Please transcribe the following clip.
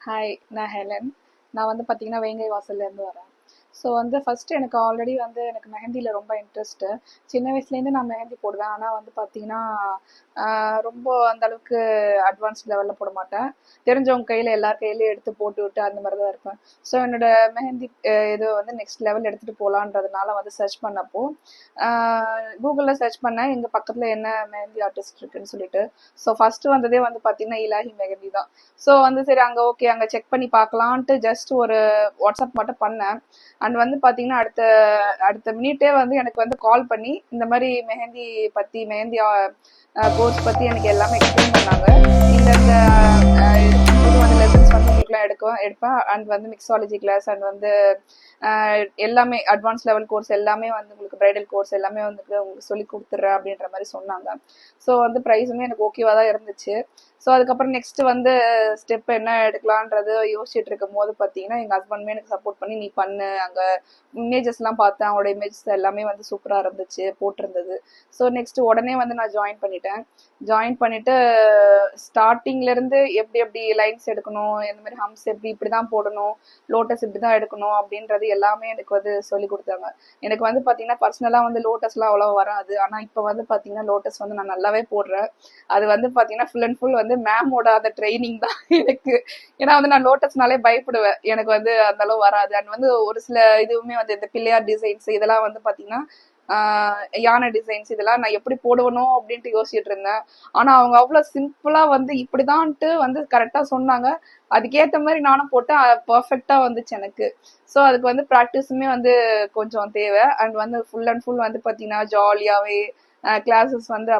Hi, நான் Helen. நான் வந்து பார்த்தீங்கன்னா, வேங்கை வாசல்லேருந்து வரேன். ஸோ வந்து ஃபஸ்ட்டு எனக்கு ஆல்ரெடி வந்து எனக்கு மெஹந்தியில் ரொம்ப இன்ட்ரெஸ்ட்டு. சின்ன வயசுலேருந்து நான் மெஹந்தி போடுவேன். ஆனால் வந்து பார்த்தீங்கன்னா, ரொம்ப அந்த அளவுக்கு அட்வான்ஸ் லெவலில் போட மாட்டேன். தெரிஞ்சவங்க கையில் எல்லார் கையிலையும் எடுத்து போட்டு விட்டு அந்த மாதிரி தான் இருப்பேன். ஸோ என்னோட மெஹந்தி இது வந்து நெக்ஸ்ட் லெவல் எடுத்துகிட்டு போகலான்றதுனால வந்து சர்ச் பண்ணப்போ கூகுளில் சர்ச் பண்ணேன் எங்கள் பக்கத்தில் என்ன மெஹந்தி ஆர்டிஸ்ட் இருக்குன்னு சொல்லிட்டு. ஸோ ஃபஸ்ட்டு வந்ததே வந்து பார்த்தீங்கன்னா இலாஹி மெஹந்தி தான். ஸோ வந்து சரி அங்கே ஓகே அங்கே செக் பண்ணி பார்க்கலான்ட்டு ஜஸ்ட் ஒரு வாட்ஸ்அப் மட்டும் பண்ணேன். அண்ட் வந்து பார்த்தீங்கன்னா அடுத்த அடுத்த மினிட்டே வந்து எனக்கு வந்து கால் பண்ணி இந்த மாதிரி மெஹந்தி பற்றி மெஹந்தி கோர்ஸ் பற்றி எனக்கு எல்லாமே எக்ஸ்பிளைன் பண்ணாங்க. இந்த இது வந்து லெசன்ஸ் வந்து உங்களுக்குலாம் எடுப்பேன் அண்ட் வந்து மிக்ஸாலஜி கிளாஸ் அண்ட் வந்து எல்லாமே அட்வான்ஸ் லெவல் கோர்ஸ் எல்லாமே வந்து உங்களுக்கு பிரைடல் கோர்ஸ் எல்லாமே வந்து உங்களுக்கு சொல்லி கொடுத்துட்றேன் அப்படின்ற மாதிரி சொன்னாங்க. ஸோ வந்து ப்ரைஸுமே எனக்கு ஓகேவாக தான் இருந்துச்சு. ஸோ அதுக்கப்புறம் நெக்ஸ்ட் வந்து ஸ்டெப் என்ன எடுக்கலான்றது யோசிச்சுட்டு இருக்கும் போது பார்த்தீங்கன்னா எங்கள் ஹஸ்பண்டுமே எனக்கு சப்போர்ட் பண்ணி நீ பண்ணு. அங்கே இமேஜஸ்லாம் பார்த்தேன், அவங்களோட இமேஜஸ் எல்லாமே வந்து சூப்பராக இருந்துச்சு போட்டிருந்தது. ஸோ நெக்ஸ்ட் உடனே வந்து நான் ஜாயின் பண்ணிட்டேன். ஜாயின் பண்ணிட்டு ஸ்டார்டிங்லேருந்து எப்படி எப்படி லைன்ஸ் எடுக்கணும், இந்த மாதிரி ஹம்ஸ் எப்படி இப்படி தான் போடணும், லோட்டஸ் இப்படி தான் எடுக்கணும் அப்படின்றது எல்லாமே எனக்கு வந்து சொல்லி கொடுத்தாங்க. எனக்கு வந்து பார்த்தீங்கன்னா பர்சனலாக வந்து லோட்டஸ்லாம் அவ்வளோ வராது. ஆனால் இப்போ வந்து பார்த்தீங்கன்னா லோட்டஸ் வந்து நான் நல்லாவே போடுறேன். அது வந்து பார்த்தீங்கன்னா ஃபுல் அண்ட் ஃபுல் வந்து மேமோட அந்த ட்ரைனிங் தான் எனக்கு. ஏன்னா வந்து நான் லோட்டஸ்னாலே பயப்படுவேன், எனக்கு வந்து அந்த அளவு வராது. அண்ட் வந்து ஒரு சில இதுவுமே வந்து இந்த பிள்ளையார் டிசைன்ஸ் இதெல்லாம் வந்து பார்த்தீங்கன்னா யானை டிசைன்ஸ் இதெல்லாம் நான் எப்படி போடுவனோ அப்படின்ட்டு யோசிச்சுட்டு இருந்தேன். ஆனா அவங்க அவ்வளவு சிம்பிளா வந்து இப்படிதான்ட்டு வந்து கரெக்டா சொன்னாங்க. அதுக்கேத்த மாதிரி நானும் போட்டேன், பர்ஃபெக்டா வந்துச்சு எனக்கு. ஸோ அதுக்கு வந்து ப்ராக்டிஸுமே வந்து கொஞ்சம் தேவை. அண்ட் வந்து ஃபுல் அண்ட் ஃபுல் வந்து பார்த்தீங்கன்னா ஜாலியாகவே கிளாஸஸ் வந்து